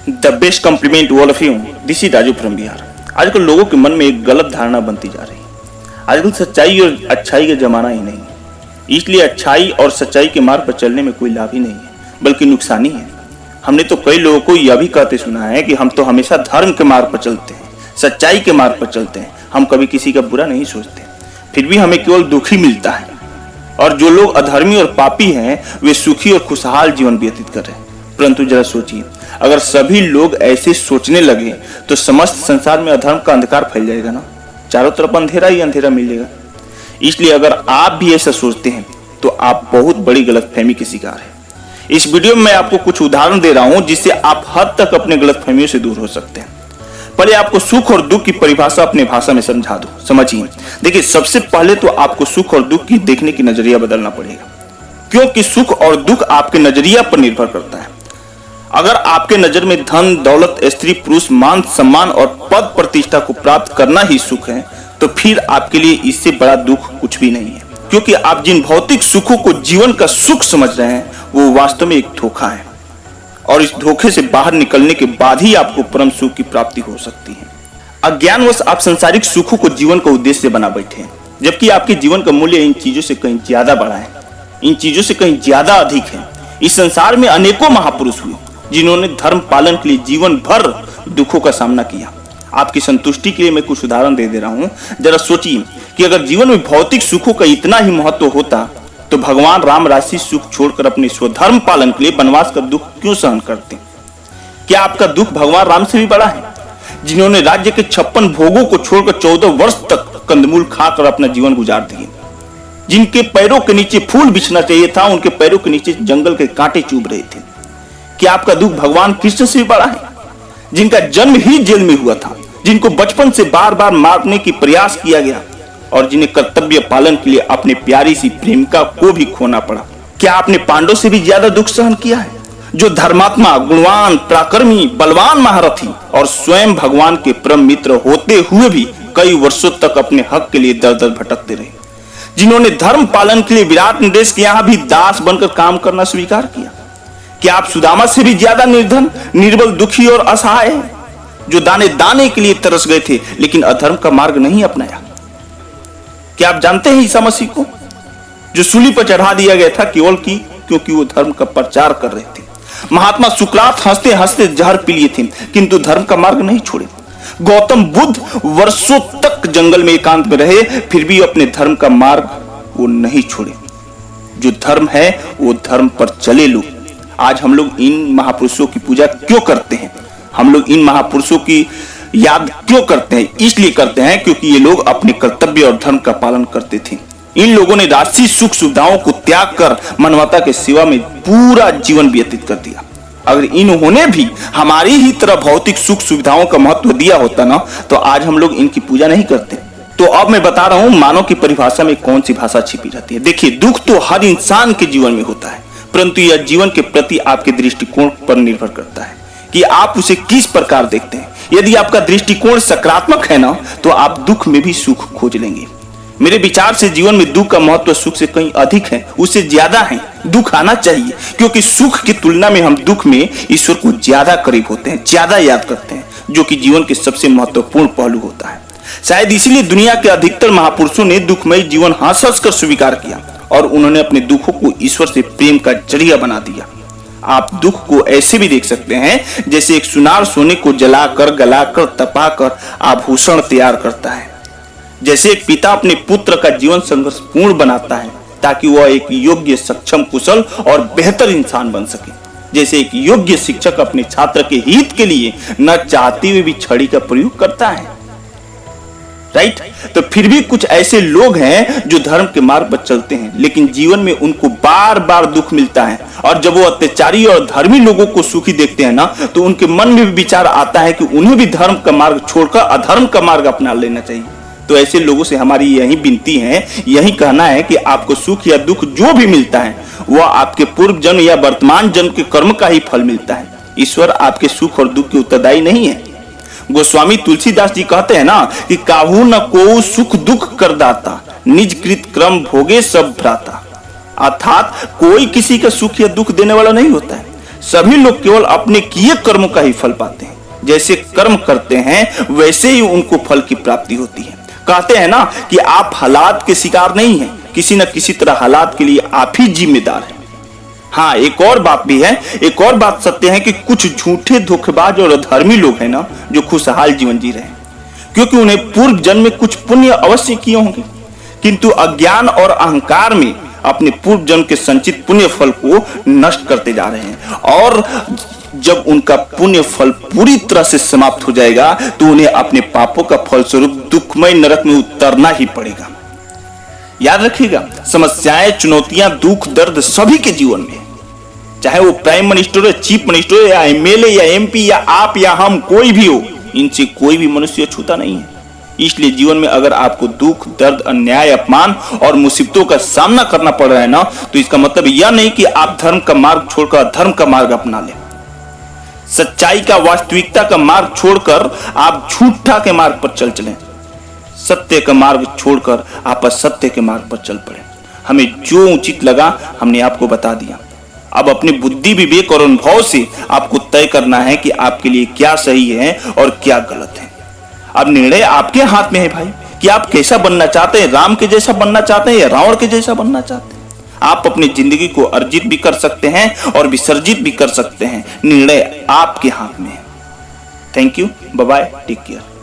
The best compliment all of you. This is Raju from Bihar. आजकल लोगों के मन में एक गलत धारणा बनती जा रही है। आजकल सच्चाई और अच्छाई का जमाना ही नहीं है, इसलिए अच्छाई और सच्चाई के मार्ग पर चलने में कोई लाभ ही नहीं है, बल्कि नुकसान ही है। हमने तो कई लोगों को यह भी कहते सुना है कि हम तो हमेशा धर्म के मार्ग पर चलते हैं, सच्चाई के मार्ग पर चलते हैं, हम कभी किसी का बुरा नहीं सोचते, फिर भी हमें केवल दुख ही मिलता है। और जो लोग अधर्मी और पापी हैं वे सुखी और खुशहाल जीवन व्यतीत कर रहे हैं। परंतु जरा सोचिए, अगर सभी लोग ऐसे सोचने लगे तो समस्त संसार में अधर्म का अंधकार फैल जाएगा ना, चारों तरफ अंधेरा ही अंधेरा मिलेगा। इसलिए अगर आप भी ऐसा सोचते हैं तो आप बहुत बड़ी गलतफहमी के शिकार हैं। इस वीडियो में मैं आपको कुछ उदाहरण दे रहा हूं जिससे आप हद तक अपने गलतफहमियों से दूर हो सकते हैं। पहले आपको सुख और दुख की परिभाषा अपने भाषा में समझा दो। समझिए, देखिए, सबसे पहले तो आपको सुख और दुख की देखने की नजरिया बदलना पड़ेगा, क्योंकि सुख और दुख आपके नजरिया पर निर्भर करता है। अगर आपके नजर में धन, दौलत, स्त्री, पुरुष, मान, सम्मान और पद प्रतिष्ठा को प्राप्त करना ही सुख है, तो फिर आपके लिए इससे बड़ा दुख कुछ भी नहीं है, क्योंकि आप जिन भौतिक सुखों को जीवन का सुख समझ रहे हैं वो वास्तव में एक धोखा है, और इस धोखे से बाहर निकलने के बाद ही आपको परम सुख की प्राप्ति हो सकती है। अज्ञानवश आप सांसारिक सुखों को जीवन का उद्देश्य बना बैठे हैं, जबकि आपके जीवन का मूल्य इन चीजों से कहीं ज्यादा बड़ा है, इन चीजों से कहीं ज्यादा अधिक है। इस संसार में अनेकों महापुरुष हुए जिन्होंने धर्म पालन के लिए जीवन भर दुखों का सामना किया। आपकी संतुष्टि के लिए मैं कुछ उदाहरण दे रहा हूं। जरा सोचिए कि अगर जीवन में भौतिक सुखों का इतना ही महत्व होता तो भगवान राम राशि सुख छोड़कर अपने स्वधर्म पालन के लिए वनवास का दुख क्यों सहन करते? क्या आपका दुख भगवान राम से भी बड़ा है, जिन्होंने राज्य के 56 भोगों को छोड़कर 14 वर्ष तक कंदमूल खाकर अपना जीवन गुजार दिए, जिनके पैरों के नीचे फूल बिछना चाहिए था उनके पैरों के नीचे जंगल के कांटे चुभ रहे थे? क्या आपका दुख भगवान कृष्ण से भी बड़ा है, जिनका जन्म ही जेल में हुआ था, जिनको बचपन से बार बार मारने की प्रयास किया गया और जिन्हें कर्तव्य पालन के लिए अपने प्यारी सी प्रेमिका को भी खोना पड़ा? क्या आपने पांडव से भी ज्यादा दुख सहन किया है, जो धर्मात्मा, गुणवान, पराक्रमी, बलवान महारथी और स्वयं भगवान के परम मित्र होते हुए भी कई वर्षों तक अपने हक के लिए दर दर भटकते रहे, जिन्होंने धर्म पालन के लिए विराट नरेश के यहाँ भी दास बनकर काम करना स्वीकार किया? क्या आप सुदामा से भी ज्यादा निर्धन, निर्बल, दुखी और असहाय हैं, जो दाने दाने के लिए तरस गए थे लेकिन अधर्म का मार्ग नहीं अपनाया? क्या आप जानते हैं ईसा मसीह को, जो सूली पर चढ़ा दिया गया था केवल क्योंकि वो धर्म का प्रचार कर रहे थे? महात्मा सुकरात हंसते हंसते जहर पी लिए थे किंतु धर्म का मार्ग नहीं छोड़े। गौतम बुद्ध वर्षों तक जंगल में एकांत में रहे, फिर भी अपने धर्म का मार्ग वो नहीं छोड़े। जो धर्म है वो धर्म पर चले लोग। आज हम लोग इन महापुरुषों की पूजा क्यों करते हैं, हम लोग इन महापुरुषों की याद क्यों करते हैं? इसलिए करते हैं क्योंकि ये लोग अपने कर्तव्य और धर्म का पालन करते थे। इन लोगों ने राशि सुख सुविधाओं को त्याग कर मानवता के सेवा में पूरा जीवन व्यतीत कर दिया। अगर इन्होंने भी हमारी ही तरह भौतिक सुख सुविधाओं का महत्व दिया होता ना, तो आज हम लोग इनकी पूजा नहीं करते। तो अब मैं बता रहा हूं मानव की परिभाषा में कौन सी भाषा छिपी रहती है। देखिए, दुख तो हर इंसान के जीवन में होता है, परंतु यह जीवन के प्रति आपके दृष्टिकोण पर निर्भर करता है कि आप उसे किस प्रकार देखते हैं। यदि आपका दृष्टिकोण सकारात्मक है ना, तो आप दुख में भी सुख खोज लेंगे। मेरे विचार से जीवन में दुख का महत्व सुख से कहीं अधिक है, उससे ज्यादा है। दुख आना चाहिए, क्योंकि सुख की तुलना में हम दुख में ईश्वर को ज्यादा करीब होते हैं, ज्यादा याद करते हैं, जो कि जीवन के सबसे महत्वपूर्ण पहलू होता है। शायद इसीलिए दुनिया के अधिकतर महापुरुषों ने दुखमय जीवन हंस हंस कर स्वीकार किया और उन्होंने अपने दुखों को ईश्वर से प्रेम का जरिया बना दिया। आप दुख को ऐसे भी देख सकते हैं जैसे एक सुनार सोने को जलाकर, गलाकर, तपाकर आभूषण तैयार करता है। जैसे एक पिता अपने पुत्र का जीवन संघर्ष पूर्ण बनाता है ताकि वह एक योग्य, सक्षम, कुशल और बेहतर इंसान बन सके। जैसे एक योग्य शिक्षक अपने छात्र के हित के लिए न चाहते हुए भी छड़ी का प्रयोग करता है। राइट? तो फिर भी कुछ ऐसे लोग हैं जो धर्म के मार्ग पर चलते हैं, लेकिन जीवन में उनको बार बार दुख मिलता है, और जब वो अत्याचारी और धर्मी लोगों को सुखी देखते हैं ना, तो उनके मन में भी विचार आता है कि उन्हें भी धर्म का मार्ग छोड़कर अधर्म का मार्ग अपना लेना चाहिए। तो ऐसे लोगों से हमारी यही विनती है, यही कहना है कि आपको सुख या दुख जो भी मिलता है वह आपके पूर्व जन्म या वर्तमान जन्म के कर्म का ही फल मिलता है। ईश्वर आपके सुख और दुख के उत्तरदायी नहीं है। गोस्वामी तुलसीदास जी कहते हैं ना कि काहू न को सुख दुख कर दाता, निज कृत क्रम भोगे सब भ्राता। अर्थात कोई किसी का सुख या दुख देने वाला नहीं होता है, सभी लोग केवल अपने किए कर्मों का ही फल पाते हैं। जैसे कर्म करते हैं वैसे ही उनको फल की प्राप्ति होती है। कहते हैं ना कि आप हालात के शिकार नहीं हैं, किसी न किसी तरह हालात के लिए आप ही जिम्मेदार हैं। हाँ, एक और बात भी है, एक और बात सत्य है कि कुछ झूठे धोखेबाज और अधर्मी लोग हैं ना, जो खुशहाल जीवन जी रहे हैं, क्योंकि उन्हें पूर्व जन्म में कुछ पुण्य अवश्य किए होंगे, किंतु अज्ञान और अहंकार में अपने पूर्व जन्म के संचित पुण्य फल को नष्ट करते जा रहे हैं। और जब उनका पुण्य फल पूरी तरह से समाप्त हो जाएगा तो उन्हें अपने पापों का फलस्वरूप दुखमय नरक में उतरना ही पड़ेगा। याद रखिएगा, समस्याएं, चुनौतियां, दुख, दर्द सभी के जीवन में, चाहे वो प्राइम मिनिस्टर हो, चीफ मिनिस्टर हो, या एमएलए या एमपी या आप या हम, कोई भी हो, इनसे कोई भी मनुष्य छूता नहीं है। इसलिए जीवन में अगर आपको दुख, दर्द, अन्याय, अपमान और मुसीबतों का सामना करना पड़ रहा है ना, तो इसका मतलब यह नहीं कि आप धर्म का मार्ग छोड़कर अधर्म का मार्ग अपना लें। सच्चाई का, वास्तविकता का मार्ग छोड़कर आप झूठा के मार्ग पर चल चलें। सत्य का मार्ग छोड़कर आप असत्य के मार्ग पर चल पड़े। हमें जो उचित लगा हमने आपको बता दिया। अब अपनी बुद्धि, विवेक और अनुभव से आपको तय करना है कि आपके लिए क्या सही है और क्या गलत है। अब निर्णय आपके हाथ में है भाई, कि आप कैसा बनना चाहते हैं, राम के जैसा बनना चाहते हैं या रावण के जैसा बनना चाहते हैं। आप अपनी जिंदगी को अर्जित भी कर सकते हैं और विसर्जित भी कर सकते हैं। निर्णय आपके हाथ में है। Thank you, bye bye, take care.